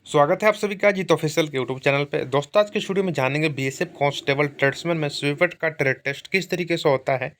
स्वागत है आप सभी का जीत ऑफिशियल के यूट्यूब चैनल पे। दोस्तों आज के स्टूडियो में जानेंगे बीएसएफ कांस्टेबल ट्रेड्समैन में स्वीपर का ट्रेड टेस्ट किस तरीके से होता है,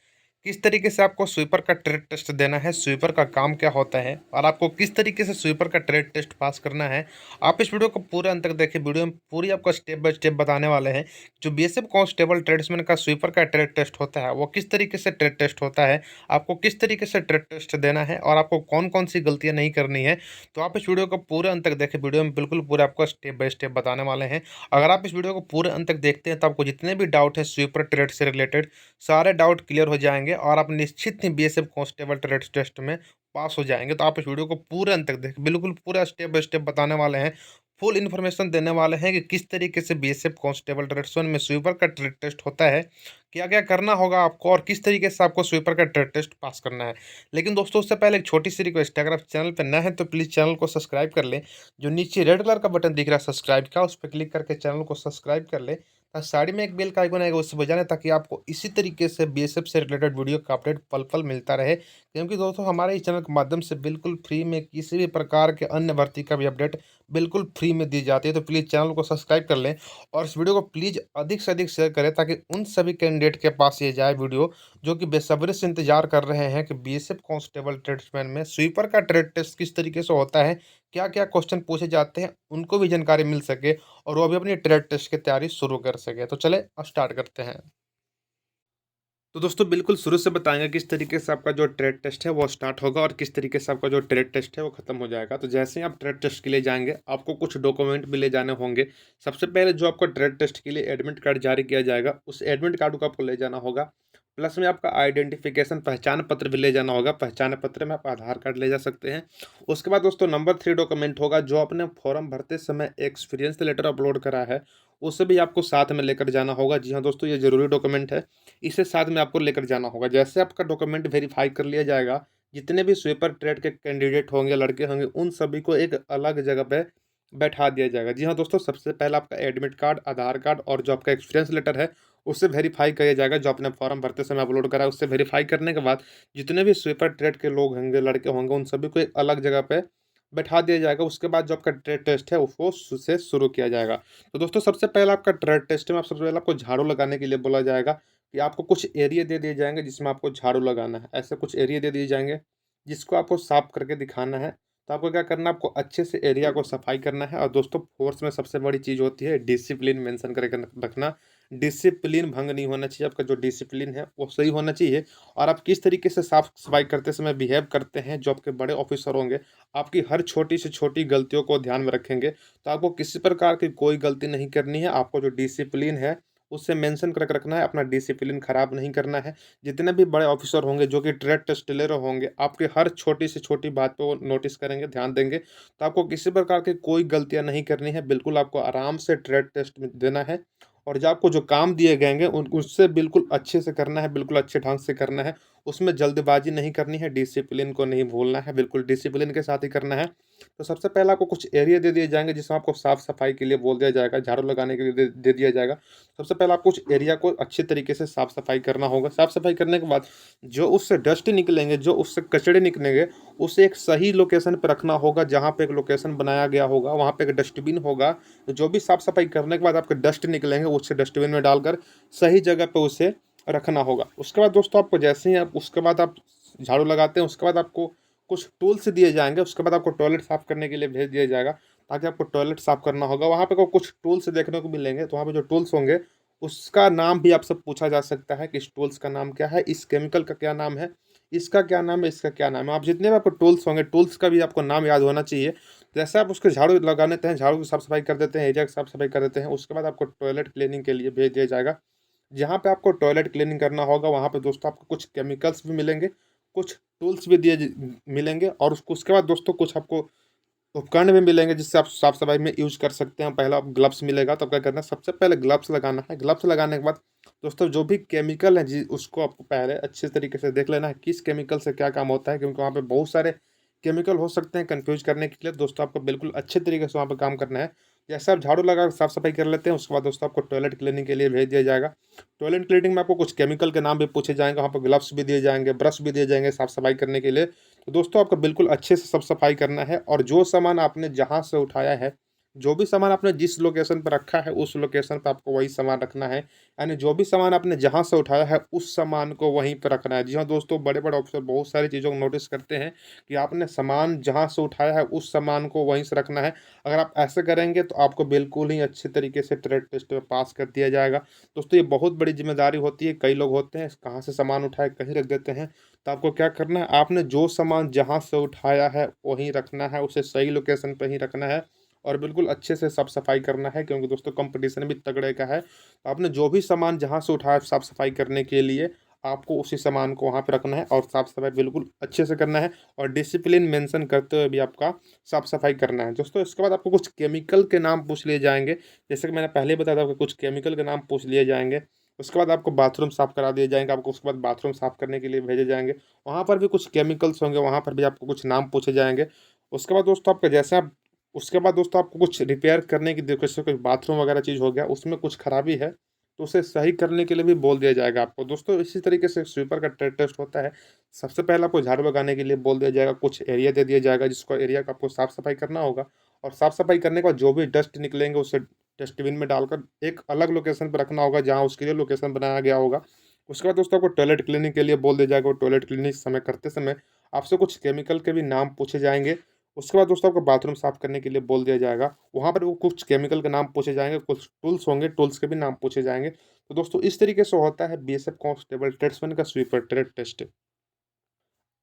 किस तरीके से आपको स्वीपर का ट्रेड टेस्ट देना है, स्वीपर का काम क्या होता है और आपको किस तरीके से स्वीपर का ट्रेड टेस्ट पास करना है। आप इस वीडियो को पूरे अंत तक देखिए। वीडियो में पूरी आपको स्टेप बाय स्टेप बताने वाले हैं जो बीएसएफ कांस्टेबल ट्रेड्समैन का स्वीपर का ट्रेड टेस्ट होता है वो किस तरीके से ट्रेड टेस्ट होता है, आपको किस तरीके से ट्रेड टेस्ट देना है और आपको कौन कौन सी गलतियां नहीं करनी है। तो आप इस वीडियो को पूरे अंत तक देखें। वीडियो में बिल्कुल पूरे आपको स्टेप बाय स्टेप बताने वाले हैं। अगर आप इस वीडियो को पूरे अंत तक देखते हैं तो आपको जितने भी डाउट है स्वीपर ट्रेड से रिलेटेड सारे डाउट क्लियर हो जाएंगे और आप निश्चित ही बीएसएफ कांस्टेबल ट्रेड टेस्ट में पास हो जाएंगे। तो आप इस वीडियो को पूरे अंत तक देखें। बिल्कुल पूरा स्टेप बाय स्टेप बताने वाले हैं, फुल इन्फॉर्मेशन देने वाले हैं कि किस तरीके से बीएसएफ कांस्टेबल ट्रेड में स्वीपर का ट्रेड टेस्ट होता है, क्या क्या करना होगा आपको और किस तरीके से आपको स्वीपर का ट्रेड टेस्ट पास करना है। लेकिन दोस्तों उससे पहले एक छोटी सी रिक्वेस्ट है, अगर आप चैनल पर नए हैं तो प्लीज़ चैनल को सब्सक्राइब कर लें। जो नीचे रेड कलर का बटन दिख रहा है सब्सक्राइब का, उस पर क्लिक करके चैनल को सब्सक्राइब कर लें। साइड में एक बेल का आइकन आएगा उससे बजाने, ताकि आपको इसी तरीके से बीएसएफ से रिलेटेड वीडियो का अपडेट पल पल मिलता रहे। क्योंकि दोस्तों हमारे इस चैनल के माध्यम से बिल्कुल फ्री में किसी भी प्रकार के अन्य भर्ती का भी अपडेट बिल्कुल फ्री में दी जाती है। तो प्लीज़ चैनल को सब्सक्राइब कर लें और इस वीडियो को प्लीज़ अधिक से अधिक शेयर करें, ताकि उन सभी कैंडिडेट के पास ये जाए वीडियो जो कि बेसब्री से इंतजार कर रहे हैं कि बीएसएफ कांस्टेबल ट्रेड्समैन में स्वीपर का ट्रेड टेस्ट किस तरीके से होता है, क्या क्या क्वेश्चन पूछे जाते हैं, उनको भी जानकारी मिल सके और वो भी अपनी ट्रेड टेस्ट की तैयारी शुरू कर सके। तो चले अब स्टार्ट करते हैं। तो दोस्तों बिल्कुल शुरू से बताएंगे किस तरीके से आपका जो ट्रेड टेस्ट है वो स्टार्ट होगा और किस तरीके से आपका जो ट्रेड टेस्ट है वो खत्म हो जाएगा। तो जैसे ही आप ट्रेड टेस्ट के लिए जाएंगे आपको कुछ डॉक्यूमेंट भी ले जाने होंगे। सबसे पहले जो आपको ट्रेड टेस्ट के लिए एडमिट कार्ड जारी किया जाएगा उस एडमिट कार्ड को आपको ले जाना होगा। प्लस में आपका आइडेंटिफिकेशन पहचान पत्र भी ले जाना होगा। पहचान पत्र में आप आधार कार्ड ले जा सकते हैं। उसके बाद दोस्तों नंबर 3 डॉक्यूमेंट होगा जो आपने फॉर्म भरते समय एक्सपीरियंस लेटर अपलोड करा है, उसे भी आपको साथ में लेकर जाना होगा। जी हाँ दोस्तों, ये ज़रूरी डॉक्यूमेंट है, इसे साथ में आपको लेकर जाना होगा। जैसे आपका डॉक्यूमेंट वेरीफाई कर लिया जाएगा, जितने भी स्वीपर ट्रेड के कैंडिडेट होंगे, लड़के होंगे, उन सभी को एक अलग जगह पे बैठा दिया जाएगा। जी हाँ दोस्तों, सबसे पहले आपका एडमिट कार्ड, आधार कार्ड और जो आपका एक्सपीरियंस लेटर है उससे वेरीफाई किया जाएगा। जो आपने फॉर्म भरते समय अपलोड करा है उससे वेरीफाई करने के बाद जितने भी स्वीपर ट्रेड के लोग होंगे, लड़के होंगे, उन सभी को एक अलग जगह पे बैठा दिया जाएगा। उसके बाद जो आपका ट्रेड टेस्ट है वो से शुरू किया जाएगा। तो दोस्तों सबसे पहले आपका ट्रेड टेस्ट में आप सबसे पहले आपको झाड़ू लगाने के लिए बोला जाएगा कि आपको कुछ एरिया दे दिए जाएंगे जिसमें आपको झाड़ू लगाना है। ऐसे कुछ एरिया दे दिए जाएंगे जिसको आपको साफ करके दिखाना है। तो आपको क्या करना है, आपको अच्छे से एरिया को सफाई करना है। और दोस्तों फोर्स में सबसे बड़ी चीज़ होती है डिसिप्लिन मेंशन करके रखना। डिसिप्लिन भंग नहीं होना चाहिए। आपका जो डिसिप्लिन है वो सही होना चाहिए। और आप किस तरीके से साफ सफाई करते समय बिहेव करते हैं, जो आपके बड़े ऑफिसर होंगे आपकी हर छोटी से छोटी गलतियों को ध्यान में रखेंगे। तो आपको किसी प्रकार की कोई गलती नहीं करनी है। आपको जो डिसिप्लिन है उससे मेंशन करके रखना है, अपना डिसिप्लिन खराब नहीं करना है। जितने भी बड़े ऑफिसर होंगे जो कि ट्रेड टेस्ट ले रहे होंगे, आपके हर छोटी से छोटी बात पे वो नोटिस करेंगे, ध्यान देंगे। तो आपको किसी प्रकार की कोई गलतियाँ नहीं करनी है। बिल्कुल आपको आराम से ट्रेड टेस्ट में देना है और जो आपको जो काम दिए गएँगे उन उससे बिल्कुल अच्छे से करना है, बिल्कुल अच्छे ढंग से करना है। उसमें जल्दबाज़ी नहीं करनी है, डिसिप्लिन को नहीं भूलना है, बिल्कुल डिसिप्लिन के साथ ही करना है। तो सबसे पहले आपको कुछ एरिया दे दिए जाएँगे जिसमें आपको साफ-सफाई के लिए बोल दिया जाएगा, झाड़ू लगाने के लिए दे दिया जाएगा। सबसे पहले आपको उस एरिया को अच्छे तरीके से साफ-सफाई करना होगा। साफ-सफाई करने के बाद जो उससे डस्ट निकलेंगे, जो उससे कचड़े निकलेंगे, उसे एक सही लोकेशन पे रखना होगा। जहाँ पे एक लोकेशन बनाया गया होगा, वहाँ पे एक डस्टबिन होगा। तो जो भी साफ-सफाई करने के बाद आपके डस्ट निकलेंगे, उसे डस्टबिन में डालकर सही जगह पे उसे रखना होगा। उसके बाद दोस्तों आपको जैसे ही आप उसके बाद आप झाड़ू लगाते हैं, उसके बाद आपको कुछ टूल्स दिए जाएँगे। उसके बाद आपको टॉयलेट साफ़ करने के लिए भेज दिया जाएगा, ताकि आपको टॉयलेट साफ़ करना होगा। वहाँ पे को कुछ टूल्स देखने को मिलेंगे, तो वहाँ पे जो टूल्स होंगे, उसका नाम भी आपसे पूछा जा सकता है कि इस टूल्स का नाम क्या है, इस केमिकल का क्या नाम है, इसका क्या नाम है, इसका क्या नाम है। आप जितने भी आपको टूल्स होंगे, टूल्स का भी आपको नाम याद होना चाहिए। जैसे आप उसके झाड़ू लगा लेते हैं, झाड़ू की साफ़-सफाई कर देते हैं, एरिया की साफ़-सफाई कर देते हैं, उसके बाद आपको टॉयलेट क्लीनिंग के लिए भेज दिया जाएगा। जहाँ पे आपको टॉयलेट क्लीनिंग करना होगा, वहाँ पे दोस्तों आपको कुछ केमिकल्स भी मिलेंगे, कुछ टूल्स भी मिलेंगे और उसके बाद दोस्तों कुछ आपको उपकरण भी मिलेंगे जिससे आप साफ-सफाई में यूज़ कर सकते हैं। पहला आप ग्लव्स मिलेगा, तो क्या करना है, सबसे पहले ग्लव्स लगाना है। ग्लव्स लगाने के बाद दोस्तों जो भी केमिकल है जी, उसको आपको पहले अच्छे तरीके से देख लेना है किस केमिकल से क्या काम होता है, क्योंकि वहाँ पे बहुत सारे केमिकल हो सकते हैं कन्फ्यूज़ करने के लिए। दोस्तों आपको बिल्कुल अच्छे तरीके से वहाँ पे काम करना है। जैसे आप झाड़ू लगा के साफ-सफाई कर लेते हैं, उसके बाद दोस्तों आपको टॉयलेट क्लीनिंग के लिए भेज दिया जाएगा। टॉयलेट क्लीनिंग में आपको कुछ केमिकल के नाम भी पूछे जाएँगे, वहाँ पे ग्लव्स भी दिए जाएँगे, ब्रश भी दिए जाएँगे साफ-सफाई करने के लिए। तो दोस्तों आपको बिल्कुल अच्छे से सब सफाई करना है और जो सामान आपने जहाँ से उठाया है, जो भी सामान आपने जिस लोकेशन पे रखा है, उस लोकेशन पे आपको वही सामान रखना है। यानी जो भी सामान आपने जहाँ से उठाया है, उस सामान को वहीं पे रखना है। जी हाँ दोस्तों, बड़े-बड़े ऑफ़िसर बहुत सारी चीज़ों को नोटिस करते हैं कि आपने सामान जहाँ से उठाया है, उस सामान को वहीं से रखना है। अगर आप ऐसे करेंगे तो आपको बिल्कुल ही अच्छे तरीके से ट्रेड टेस्ट में पास कर दिया जाएगा। दोस्तों, ये बहुत बड़ी ज़िम्मेदारी होती है। कई लोग होते हैं, कहाँ से सामान उठाए कहीं रख देते हैं। तो आपको क्या करना है, आपने जो सामान जहाँ से उठाया है, वहीं रखना है, उसे सही लोकेशन पे ही रखना है। और बिल्कुल अच्छे से साफ-सफाई करना है, क्योंकि दोस्तों कंपटीशन भी तगड़े का है। तो आपने जो भी सामान जहाँ से उठाया साफ-सफाई करने के लिए, आपको उसी सामान को वहाँ पे रखना है और साफ-सफाई बिल्कुल अच्छे से करना है और डिसिप्लिन मेंशन करते हुए भी आपका साफ-सफाई करना है। दोस्तों, इसके बाद आपको कुछ केमिकल के नाम पूछ लिए जाएँगे। जैसे कि मैंने पहले ही बताया था, आपको कुछ केमिकल के नाम पूछ लिए जाएँगे। उसके बाद आपको बाथरूम साफ करा दिए जाएँगे, आपको उसके बाद बाथरूम साफ करने के लिए भेजे जाएँगे। वहाँ पर भी कुछ केमिकल्स होंगे, वहाँ पर भी आपको कुछ नाम पूछे जाएँगे। उसके बाद दोस्तों आपका जैसे आप उसके बाद दोस्तों आपको कुछ रिपेयर करने की जैसे कोई बाथरूम वगैरह चीज़ हो गया, उसमें कुछ खराबी है, तो उसे सही करने के लिए भी बोल दिया जाएगा आपको। दोस्तों, इसी तरीके से स्वीपर का ट्रेड टेस्ट होता है। सबसे पहले आपको झाड़ू लगाने के लिए बोल दिया जाएगा, कुछ एरिया दे दिया जाएगा जिसको एरिया का आपको साफ-सफाई करना होगा और साफ-सफाई करने के बाद जो भी डस्ट निकलेंगे उसे डस्टबिन में डालकर एक अलग लोकेशन पे रखना होगा, जहाँ उसके लिए लोकेशन बनाया गया होगा। उसके बाद दोस्तों आपको टॉयलेट क्लीनिंग के लिए बोल दिया जाएगा, वो टॉयलेट क्लीनिंग समय करते समय आपसे कुछ केमिकल के भी नाम पूछे जाएँगे। उसके बाद दोस्तों आपको बाथरूम साफ़ करने के लिए बोल दिया जाएगा। वहाँ पर वो कुछ केमिकल के नाम पूछे जाएँगे, कुछ टूल्स होंगे, टूल्स के भी नाम पूछे जाएँगे। तो दोस्तों, इस तरीके से होता है बीएसएफ कांस्टेबल ट्रेड्समैन का स्वीपर ट्रेड टेस्ट।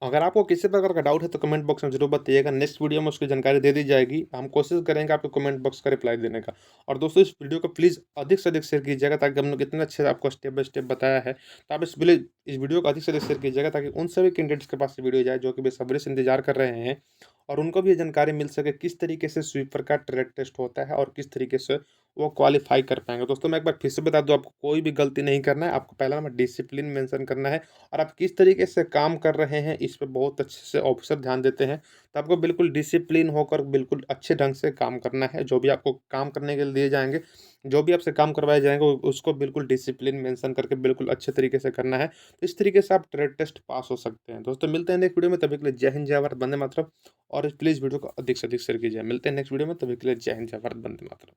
अगर आपको किसी प्रकार का डाउट है तो कमेंट बॉक्स में ज़रूर बताइएगा। नेक्स्ट वीडियो में उसकी जानकारी दे दी जाएगी। हम कोशिश करेंगे आपको कमेंट बॉक्स का रिप्लाई देने का। और दोस्तों, इस वीडियो को प्लीज़ अधिक से अधिक शेयर कीजिएगा, ताकि हम लोग इतने अच्छे से आपको स्टेप बाय स्टेप बताया है। तो आप इस वीडियो को अधिक से अधिक शेयर कीजिएगा, ताकि उन सभी कैंडिडेट्स के पास ये वीडियो जाए जो कि बेसब्री से इंतज़ार कर रहे हैं और उनको भी ये जानकारी मिल सके किस तरीके से स्वीपर का ट्रेड टेस्ट होता है और किस तरीके से वो क्वालीफाई कर पाएँगे। दोस्तों, मैं एक बार फिर से बता दूँ, आपको कोई भी गलती नहीं करना है। आपको पहला नंबर डिसिप्लिन मेंशन करना है और आप किस तरीके से काम कर रहे हैं, इस पे बहुत अच्छे से ऑफिसर ध्यान देते हैं। तो आपको बिल्कुल डिसिप्लिन होकर बिल्कुल अच्छे ढंग से काम करना है। जो भी आपको काम करने के लिए दिए जाएँगे, जो भी आपसे काम करवाए जाएँगे, उसको बिल्कुल डिसिप्लिन मेंशन करके बिल्कुल अच्छे तरीके से करना है। तो इस तरीके से आप ट्रेड टेस्ट पास हो सकते हैं। दोस्तों, मिलते हैं नेक्स्ट वीडियो में, तभी के लिए जय हिंद, जय भारत, वंदे मातरम। और प्लीज़ वीडियो को अधिक से अधिक शेयर कीजिए। मिलते हैं नेक्स्ट वीडियो में, तभी के लिए जय हिंद, जय भारत, वंदे मातरम।